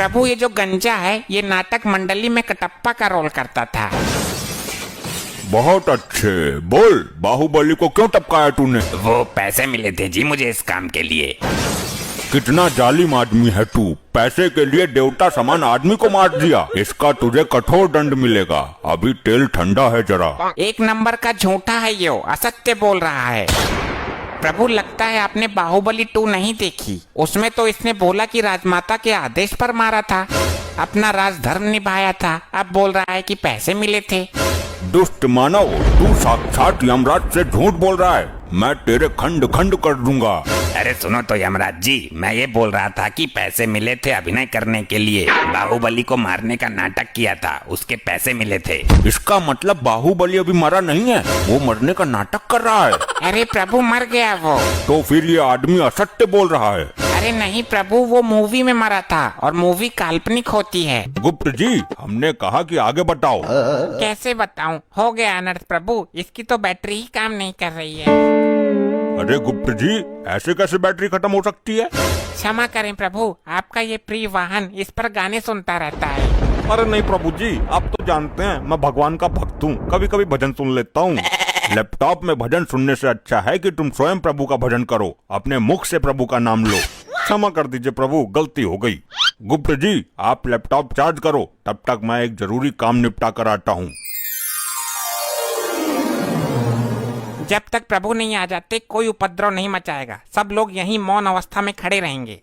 प्रभु ये जो गंजा है ये नाटक मंडली में कटप्पा का रोल करता था। बहुत अच्छे। बोल, बाहुबली को क्यों टपकाया तूने? वो पैसे मिले थे जी मुझे इस काम के लिए। कितना जालिम आदमी है तू, पैसे के लिए देवता समान आदमी को मार दिया। इसका तुझे कठोर दंड मिलेगा। अभी तेल ठंडा है जरा। एक नंबर का झूठा है यो, असत्य बोल रहा है। प्रभु लगता है आपने बाहुबली 2 नहीं देखी। उसमें तो इसने बोला कि राजमाता के आदेश पर मारा था, अपना राजधर्म निभाया था। अब बोल रहा है कि पैसे मिले थे। दुष्ट मानव, तू साक्षात यमराज से झूठ बोल रहा है। मैं तेरे खंड खंड कर दूंगा। अरे सुनो तो यमराज जी, मैं ये बोल रहा था कि पैसे मिले थे अभिनय करने के लिए। बाहुबली को मारने का नाटक किया था, उसके पैसे मिले थे। इसका मतलब बाहुबली अभी मरा नहीं है, वो मरने का नाटक कर रहा है। अरे प्रभु मर गया वो। तो फिर ये आदमी असत्य बोल रहा है। अरे नहीं प्रभु, वो मूवी में मरा था और मूवी काल्पनिक होती है। गुप्त जी, हमने कहा कि आगे बताओ। कैसे बताऊं? हो गया अनर्थ प्रभु, इसकी तो बैटरी ही काम नहीं कर रही है। अरे गुप्त जी, ऐसे कैसे बैटरी खत्म हो सकती है? क्षमा करें प्रभु, आपका ये प्रिय वाहन इस पर गाने सुनता रहता है। अरे नहीं प्रभु जी, आप तो जानते हैं मैं भगवान का भक्त हूँ, कभी कभी भजन सुन लेता हूँ। लैपटॉप में भजन सुनने से अच्छा है कि तुम स्वयं प्रभु का भजन करो, अपने मुख से प्रभु का नाम लो। क्षमा कर दीजिए प्रभु, गलती हो गई। गुप्त जी, आप लैपटॉप चार्ज करो, तब तक मैं एक जरूरी काम निपटा कर आता हूँ। जब तक प्रभु नहीं आ जाते कोई उपद्रव नहीं मचाएगा। सब लोग यहीं मौन अवस्था में खड़े रहेंगे।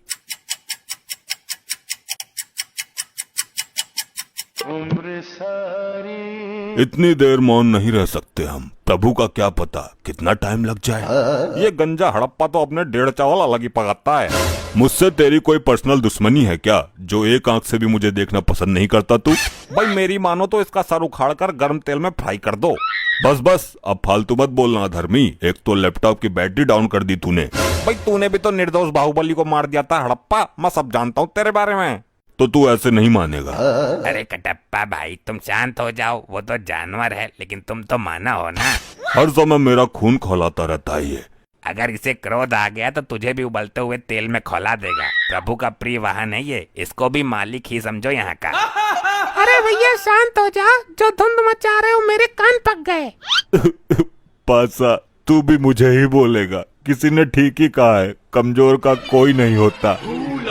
इतनी देर मौन नहीं रह सकते हम। प्रभु का क्या पता कितना टाइम लग जाए। ये गंजा हड़प्पा तो अपने 1.5 चावल अलग ही पकाता है। मुझसे तेरी कोई पर्सनल दुश्मनी है क्या, जो एक आंख से भी मुझे देखना पसंद नहीं करता तू? भाई मेरी मानो तो इसका सर उखाड़ कर गर्म तेल में फ्राई कर दो। बस बस, अब फालतू मत बोलना धर्मी। एक तो लैपटॉप की बैटरी डाउन कर दी तूने। भाई तूने भी तो निर्दोष बाहुबली को मार दिया था हड़प्पा, मैं सब जानता हूँ तेरे बारे में। तो तू ऐसे नहीं मानेगा। अरे कटप्पा भाई तुम शांत हो जाओ, वो तो जानवर है लेकिन तुम तो माना हो ना। हर समय मेरा खून खौलाता रहता है ये। अगर इसे क्रोध आ गया तो तुझे भी उबलते हुए तेल में खौला देगा। प्रभु का प्रिय वाहन है ये, इसको भी मालिक ही समझो यहाँ का। अरे भैया शांत हो जा, जो धुंध मचा रहे हो मेरे कान पक गए। पासा, तू भी मुझे ही बोलेगा। किसी ने ठीक ही कहा है, कमजोर का कोई नहीं होता।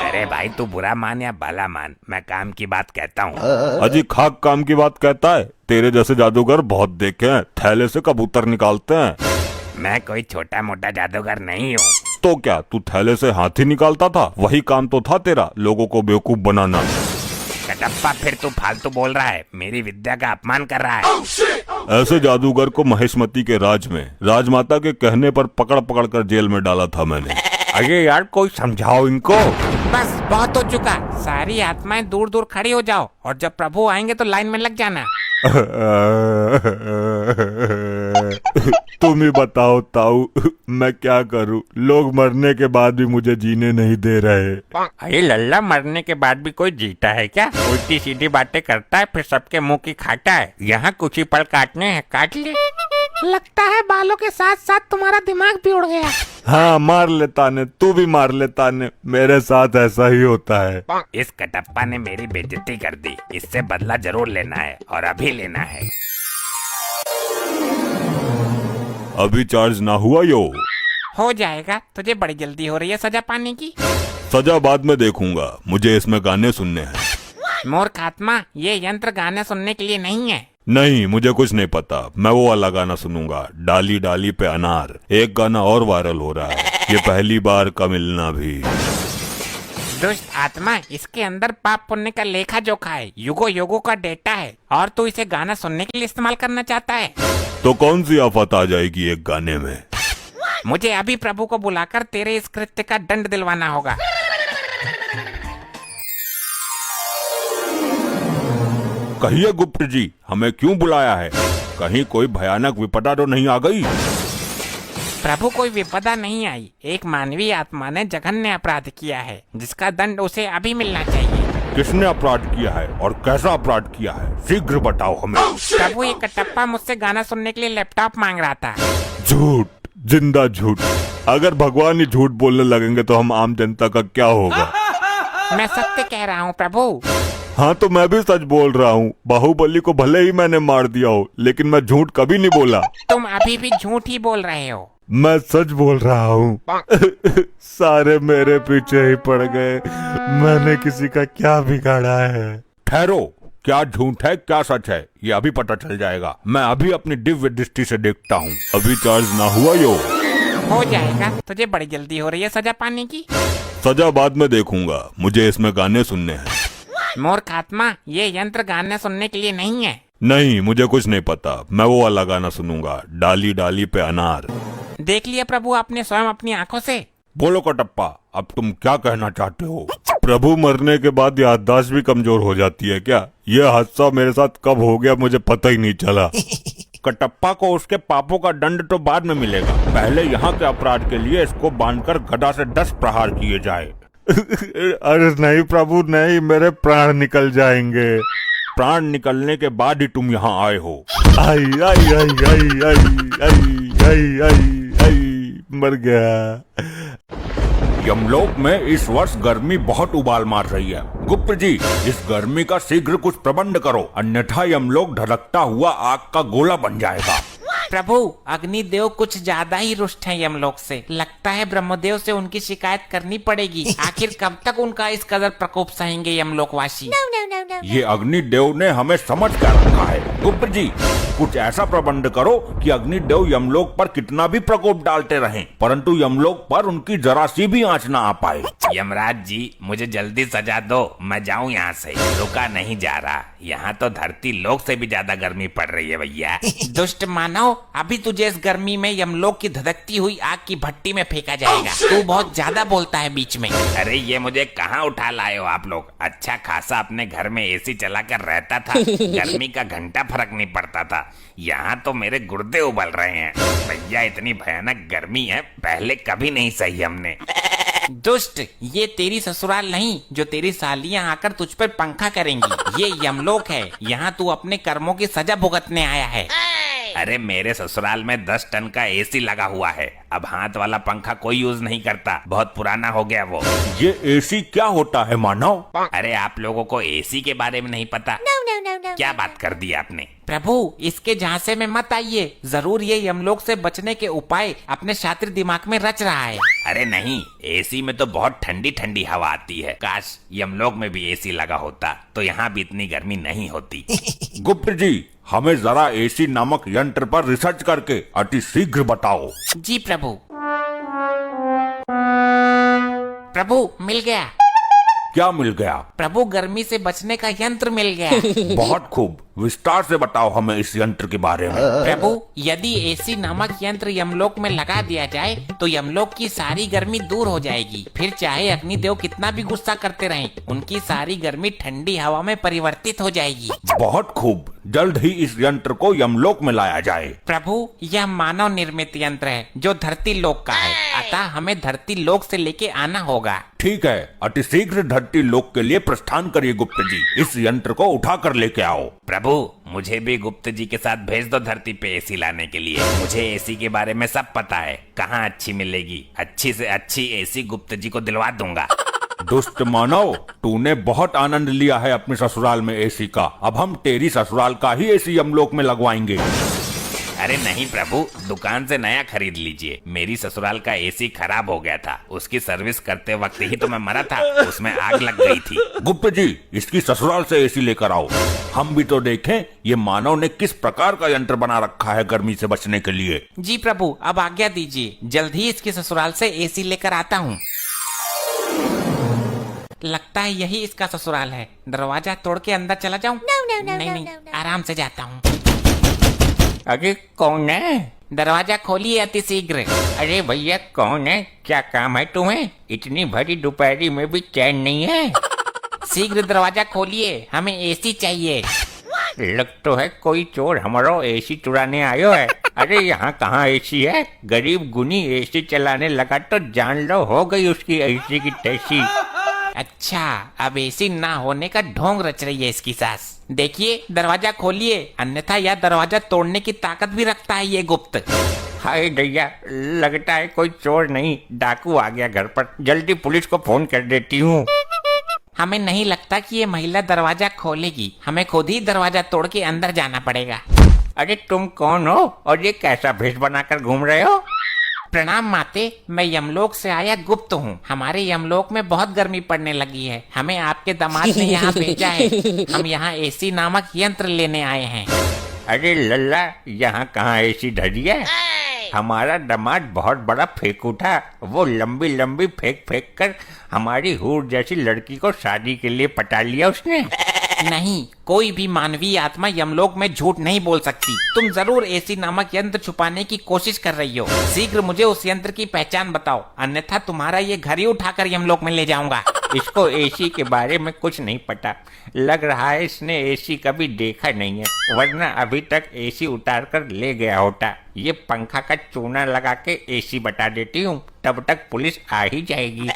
अरे भाई तू बुरा मान या भला मान, मैं काम की बात कहता हूँ। अजी खाक काम की बात कहता है? तेरे जैसे जादूगर बहुत देखे हैं, थैले से कबूतर निकालते हैं। मैं कोई छोटा मोटा जादूगर नहीं हूँ। तो क्या तू थैले से हाथी निकालता था? वही काम तो था तेरा, लोगों को बेवकूफ बनाना। कटप्पा फिर तू फालतू बोल रहा है, मेरी विद्या का अपमान कर रहा है। ऐसे जादूगर को महेशमती के राज में राजमाता के कहने पर पकड़ पकड़ कर जेल में डाला था मैंने। अरे यार कोई समझाओ इनको। बस बहुत हो चुका, सारी आत्माएं दूर दूर खड़ी हो जाओ और जब प्रभु आएंगे तो लाइन में लग जाना। तुम ही बताओ ताऊ, मैं क्या करूं? लोग मरने के बाद भी मुझे जीने नहीं दे रहे। अरे लल्ला, मरने के बाद भी कोई जीता है क्या? उल्टी सीधी बातें करता है फिर सबके मुंह की खाता है। यहाँ कुछ ही पल काटने हैं, काट ले। लगता है बालों के साथ साथ तुम्हारा दिमाग भी उड़ गया। हाँ मार लेता ने, तू भी मार लेता ने, मेरे साथ ऐसा ही होता है। इस कटप्पा ने मेरी बेइज्जती कर दी, इससे बदला जरूर लेना है और अभी लेना है। अभी चार्ज ना हुआ यो? हो जाएगा, तुझे बड़ी जल्दी हो रही है सजा पाने की। सजा बाद में देखूंगा, मुझे इसमें गाने सुनने हैं। मूर्ख आत्मा, ये यंत्र गाने सुनने के लिए नहीं है। नहीं, मुझे कुछ नहीं पता। मैं वो वाला गाना सुनूंगा, डाली डाली पे अनार। एक गाना और वायरल हो रहा है, ये पहली बार का मिलना भी। दुष्ट आत्मा, इसके अंदर पाप पुण्य का लेखा जोखा है, युगो युगो का डेटा है और तू इसे गाना सुनने के लिए इस्तेमाल करना चाहता है। तो कौन सी आफत आ जाएगी एक गाने में? मुझे अभी प्रभु को बुलाकर तेरे इस कृत्य का दंड दिलवाना होगा। कहिए गुप्त जी, हमें क्यों बुलाया है? कहीं कोई भयानक विपदा तो नहीं आ गई? प्रभु कोई विपदा नहीं आई, एक मानवीय आत्मा ने जघन्य अपराध किया है जिसका दंड उसे अभी मिलना चाहिए। किसने अपराध किया है और कैसा अपराध किया है? शीघ्र बताओ हमें। प्रभु, ये कटप्पा मुझसे गाना सुनने के लिए लैपटॉप मांग रहा था। झूठ, जिंदा झूठ। अगर भगवान ही झूठ बोलने लगेंगे तो हम आम जनता का क्या होगा? मैं सत्य कह रहा हूँ प्रभु। हाँ तो मैं भी सच बोल रहा हूँ। बाहुबली को भले ही मैंने मार दिया हो, लेकिन मैं झूठ कभी नहीं बोला। तुम अभी भी झूठ ही बोल रहे हो। मैं सच बोल रहा हूँ। सारे मेरे पीछे ही पड़ गए। मैंने किसी का क्या बिगाड़ा है? ठहरो, क्या झूठ है क्या सच है ये अभी पता चल जाएगा। मैं अभी अपनी दिव्य दृष्टि से देखता हूँ। अभी चार्ज ना हुआ यो? हो जाएगा, तुझे बड़ी जल्दी हो रही है सजा पाने की। सजा बाद में देखूंगा, मुझे इसमें गाने सुनने हैं। मूर्ख आत्मा, ये यंत्र गाने सुनने के लिए नहीं है। नहीं, मुझे कुछ नहीं पता। मैं वो वाला गाना सुनूंगा, डाली डाली पे अनार। देख लिया प्रभु आपने स्वयं अपनी आंखों से। बोलो कटप्पा, अब तुम क्या कहना चाहते हो? प्रभु मरने के बाद याददाश्त भी कमजोर हो जाती है क्या? यह हादसा मेरे साथ कब हो गया मुझे पता ही नहीं चला। कटप्पा को उसके पापों का दंड तो बाद में मिलेगा। पहले यहाँ के अपराध के लिए इसको बांधकर गदा से 10 प्रहार किए जाए। अरे नहीं प्रभु नहीं, मेरे प्राण निकल जाएंगे। प्राण निकलने के बाद ही तुम यहाँ आए हो। आई आई आई आई आई आई आई आई आई मर गया। यमलोक में इस वर्ष गर्मी बहुत उबाल मार रही है। गुप्त जी, इस गर्मी का शीघ्र कुछ प्रबंध करो, अन्यथा यमलोक धड़कता हुआ आग का गोला बन जाएगा। प्रभु, अग्निदेव कुछ ज्यादा ही रुष्ट हैं यमलोक से। लगता है ब्रह्मदेव से उनकी शिकायत करनी पड़ेगी। आखिर कब तक उनका इस कदर प्रकोप सहेंगे यमलोकवासी? ये अग्निदेव ने हमें समझ कर रखा है। गुप्त जी, कुछ ऐसा प्रबंध करो कि अग्निदेव यमलोक पर कितना भी प्रकोप डालते रहें, परंतु यमलोक पर उनकी जरा सी भी आंच ना आ पाए। यमराज जी, मुझे जल्दी सजा दो, मैं जाऊं यहाँ से। रुका नहीं जा रहा। यहाँ तो धरती लोक से भी ज्यादा गर्मी पड़ रही है भैया। दुष्ट मानव, अभी तुझे इस गर्मी में यमलोक की धधकती हुई आग की भट्टी में फेंका जाएगा। तू बहुत ज्यादा बोलता है बीच में। अरे ये मुझे कहाँ उठा लाए हो आप लोग? अच्छा खासा अपने घर में एसी चलाकर रहता था, गर्मी का घंटा फर्क नहीं पड़ता था। यहाँ तो मेरे गुर्दे उबल रहे हैं भैया। इतनी भयानक गर्मी है, पहले कभी नहीं सही हमने। दुष्ट, ये तेरी ससुराल नहीं जो तेरी सालियां आकर तुझ पर पंखा करेंगी। ये यमलोक है, यहाँ तू अपने कर्मों की सजा भुगतने आया है। अरे मेरे ससुराल में 10 टन का एसी लगा हुआ है। अब हाथ वाला पंखा कोई यूज नहीं करता, बहुत पुराना हो गया वो। ये एसी क्या होता है मानव? अरे आप लोगों को एसी के बारे में नहीं पता? क्या बात कर दी आपने? प्रभु, इसके झांसे में मत आइए। जरूर ये यमलोक से बचने के उपाय अपने शातिर दिमाग में रच रहा है। अरे नहीं, एसी में तो बहुत ठंडी ठंडी हवा आती है। काश यमलोक में भी एसी लगा होता तो यहाँ भी इतनी गर्मी नहीं होती। गुप्त जी, हमें जरा एसी नामक यंत्र पर रिसर्च करके अति शीघ्र बताओ। जी प्रभु। प्रभु, मिल गया। क्या मिल गया? प्रभु, गर्मी से बचने का यंत्र मिल गया। बहुत खूब, विस्तार से बताओ हमें इस यंत्र के बारे में। प्रभु, यदि एसी नामक यंत्र यमलोक में लगा दिया जाए तो यमलोक की सारी गर्मी दूर हो जाएगी। फिर चाहे अग्निदेव कितना भी गुस्सा करते रहें, उनकी सारी गर्मी ठंडी हवा में परिवर्तित हो जाएगी। बहुत खूब, जल्द ही इस यंत्र को यमलोक में लाया जाए। प्रभु, यह मानव निर्मित यंत्र है जो धरती लोक का है, अतः हमें धरती लोक से लेके आना होगा। ठीक है, अति शीघ्र धरती लोक के लिए प्रस्थान करिए गुप्त जी। इस यंत्र को उठा कर लेके आओ। प्रभु, मुझे भी गुप्त जी के साथ भेज दो धरती पे एसी लाने के लिए। मुझे एसी के बारे में सब पता है, कहाँ अच्छी मिलेगी। अच्छी से अच्छी एसी गुप्त जी को दिलवा दूंगा। दुष्ट मानव, तूने बहुत आनंद लिया है अपने ससुराल में एसी का। अब हम तेरी ससुराल का ही एसी यमलोक में लगवाएंगे। अरे नहीं प्रभु, दुकान से नया खरीद लीजिए। मेरी ससुराल का एसी खराब हो गया था, उसकी सर्विस करते वक्त ही तो मैं मरा था, उसमें आग लग गई थी। गुप्त जी, इसकी ससुराल से एसी लेकर आओ, हम भी तो देखें ये मानव ने किस प्रकार का यंत्र बना रखा है गर्मी से बचने के लिए। जी प्रभु, अब आज्ञा दीजिए, जल्द ही इसकी ससुराल से एसी लेकर आता हूँ। लगता है यही इसका ससुराल है। दरवाजा तोड़ के अंदर चला जाऊं? नहीं, आराम से जाता हूँ। अरे कौन है? दरवाजा खोलिए अति शीघ्र। अरे भैया कौन है? क्या काम है तुम्हें? इतनी भरी दोपहरी में भी चैन नहीं है? शीघ्र दरवाजा खोलिए, हमें एसी चाहिए। लग तो है कोई चोर हमारा एसी चुराने आयो है। अरे यहाँ कहाँ एसी है? गरीब गुनी एसी चलाने लगा तो जान लो हो गई उसकी एसी की तैसी। अच्छा, अब एसी ना होने का ढोंग रच रही है इसकी सास। देखिए, दरवाजा खोलिए, अन्यथा यह दरवाजा तोड़ने की ताकत भी रखता है ये गुप्त। हाय भैया, लगता है कोई चोर नहीं डाकू आ गया घर पर। जल्दी पुलिस को फोन कर देती हूँ। हमें नहीं लगता कि ये महिला दरवाजा खोलेगी, हमें खुद ही दरवाजा तोड़ के अंदर जाना पड़ेगा। अरे तुम कौन हो और ये कैसा भेष बनाकर घूम रहे हो? प्रणाम माते, मैं यमलोक से आया गुप्त हूँ। हमारे यमलोक में बहुत गर्मी पड़ने लगी है, हमें आपके दामाद ने यहाँ भेजा है। हम यहाँ एसी नामक यंत्र लेने आए हैं। अरे लल्ला, यहाँ कहाँ एसी धरी है? हमारा दामाद बहुत बड़ा फेंकू था, वो लंबी लंबी फेंक फेंक कर हमारी हूर जैसी लड़की को शादी के लिए पटा लिया उसने। नहीं, कोई भी मानवीय आत्मा यमलोक में झूठ नहीं बोल सकती। तुम जरूर एसी नामक यंत्र छुपाने की कोशिश कर रही हो। शीघ्र मुझे उस यंत्र की पहचान बताओ, अन्यथा तुम्हारा ये घर ही उठाकर यमलोक में ले जाऊंगा। इसको एसी के बारे में कुछ नहीं पता, लग रहा है इसने एसी कभी देखा नहीं है, वरना अभी तक एसी उतार कर ले गया होता। ये पंखा का चूना लगा के एसी बता देती हूँ, तब तक पुलिस आ ही जाएगी।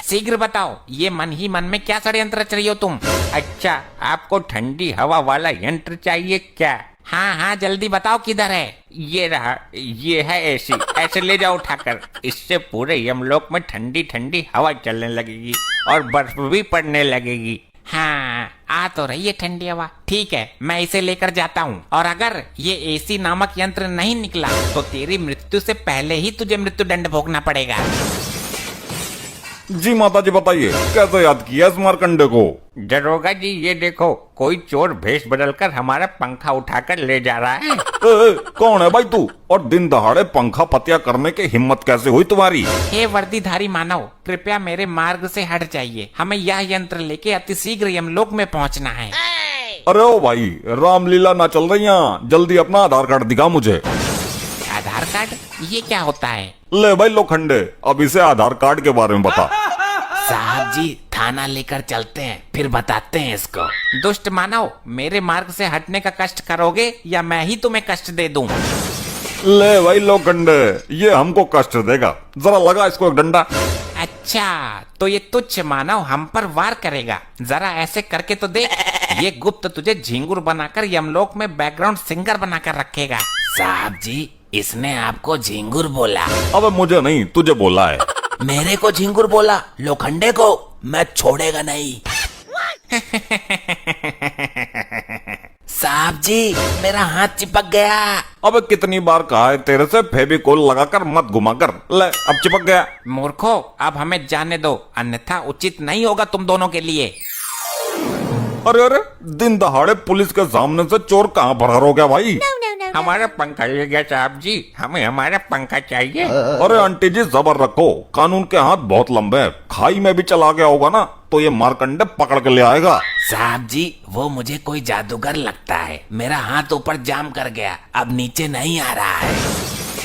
शीघ्र बताओ, ये मन ही मन में क्या षड्यंत्र रच रही हो तुम? अच्छा, आपको ठंडी हवा वाला यंत्र चाहिए क्या? हाँ हाँ, जल्दी बताओ किधर है। ये रहा, ये है एसी, ऐसे ले जाओ उठाकर। इससे पूरे यमलोक में ठंडी ठंडी हवा चलने लगेगी और बर्फ भी पड़ने लगेगी। हाँ, आ तो रही है ठंडी हवा। ठीक है, मैं इसे लेकर जाता हूँ, और अगर ये एसी नामक यंत्र नहीं निकला तो तेरी मृत्यु से पहले ही तुझे मृत्यु दंड भोगना पड़ेगा। जी माता जी, बताइए कैसे याद किया इस मारकंडे को? दरोगा जी, ये देखो, कोई चोर भेष बदलकर हमारा पंखा उठाकर ले जा रहा है। कौन है भाई तू, और दिन दहाड़े पंखा पतिया करने की हिम्मत कैसे हुई तुम्हारी? हे वर्दीधारी मानव, कृपया मेरे मार्ग से हट जाइए। हमें यह यंत्र लेके अतिशीघ्र यमलोक में पहुंचना है। अरे ओ भाई, रामलीला ना चल रही यहाँ, जल्दी अपना आधार कार्ड दिखा मुझे। आधार कार्ड? ये क्या होता है? ले भाई लोखंडे, अब इसे आधार कार्ड के बारे में बता। साहब जी, थाना लेकर चलते हैं, फिर बताते हैं इसको। दुष्ट मानव, मेरे मार्ग से हटने का कष्ट करोगे या मैं ही तुम्हें कष्ट दे दूं? ले भाई लोखंडे, ये हमको कष्ट देगा, जरा लगा इसको एक डंडा। अच्छा, तो ये तुच्छ मानव हम पर वार करेगा। जरा ऐसे करके तो देख। ये गुप्त तुझे झिंगुर बनाकर यमलोक में बैकग्राउंड सिंगर बनाकर रखेगा। साहब जी, इसने आपको झिंगुर बोला। अबे मुझे नहीं, तुझे बोला है। मेरे को झिंगुर बोला? लोखंडे को मैं छोड़ेगा नहीं। साहब जी, मेरा हाथ चिपक गया। अबे कितनी बार कहा है तेरे से, फेविकोल लगाकर मत घुमा कर। ले, अब चिपक गया। मूर्खो, अब हमें जाने दो, अन्यथा उचित नहीं होगा तुम दोनों के लिए। अरे अरे, दिन दहाड़े पुलिस के सामने से चोर कहाँ फरार हो गया भाई? हमारा पंखा ले गया साहब जी, हमें हमारा पंखा चाहिए। अरे आंटी जी, जबर रखो, कानून के हाथ बहुत लंबे हैं। खाई में भी चला गया होगा ना, तो ये मारकंडे पकड़ के ले आएगा। साहब जी, वो मुझे कोई जादूगर लगता है। मेरा हाथ ऊपर जाम कर गया, अब नीचे नहीं आ रहा है।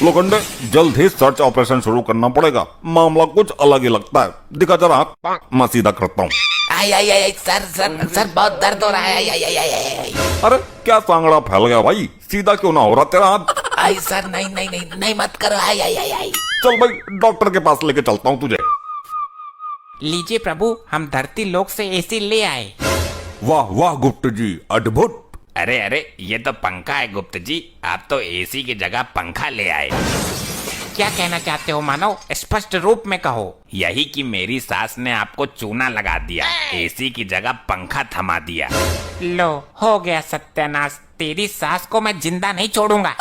लोखंडे, जल्द ही सर्च ऑपरेशन शुरू करना पड़ेगा, मामला कुछ अलग ही लगता है। दिखा जरा हाथ, मैं सीधा करता हूँ। आई आई आई, सर सर सर, बहुत दर्द हो रहा है। आई आई आई आई आई। अरे क्या सांगड़ा फैल गया भाई, सीधा क्यों ना हो रहा तेरा हाथ? आई सर, नहीं नहीं नहीं नहीं, मत करो। आई आई आई आई। चल भाई, डॉक्टर के पास लेके चलता हूँ तुझे। लीजिए प्रभु, हम धरती लोक से एसी ले आए। वाह वाह गुप्त जी, अद्भुत। अरे अरे, ये तो पंखा है गुप्त जी, आप तो एसी की जगह पंखा ले आए। क्या कहना चाहते हो मानव? स्पष्ट रूप में कहो। यही कि मेरी सास ने आपको चूना लगा दिया, एसी की जगह पंखा थमा दिया। लो, हो गया सत्यानाश। तेरी सास को मैं जिंदा नहीं छोड़ूंगा।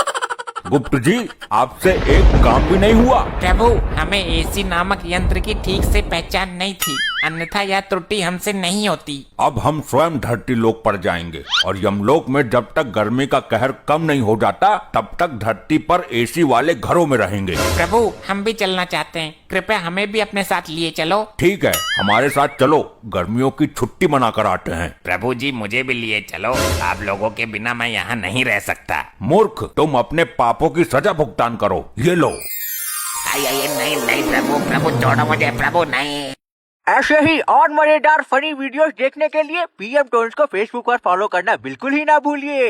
गुप्त जी, आपसे एक काम भी नहीं हुआ। प्रभु, हमें एसी नामक यंत्र की ठीक से पहचान नहीं थी, अन्यथा यह त्रुटि हमसे नहीं होती। अब हम स्वयं धरती लोक पर जाएंगे, और यमलोक में जब तक गर्मी का कहर कम नहीं हो जाता, तब तक धरती पर एसी वाले घरों में रहेंगे। प्रभु, हम भी चलना चाहते हैं, कृपया हमें भी अपने साथ लिए चलो। ठीक है, हमारे साथ चलो, गर्मियों की छुट्टी मनाकर आते हैं। प्रभु जी, मुझे भी लिए चलो, आप लोगों के बिना मैं यहाँ नहीं रह सकता। मूर्ख, तुम अपने पापों की सजा भुगतान करो, ये लो। आई आई, नहीं नहीं प्रभु, प्रभु छोड़ो मुझे, प्रभु नहीं। ऐसे ही और मजेदार फनी वीडियोस देखने के लिए पीएम टोन्स को फेसबुक पर फॉलो करना बिल्कुल ही ना भूलिए।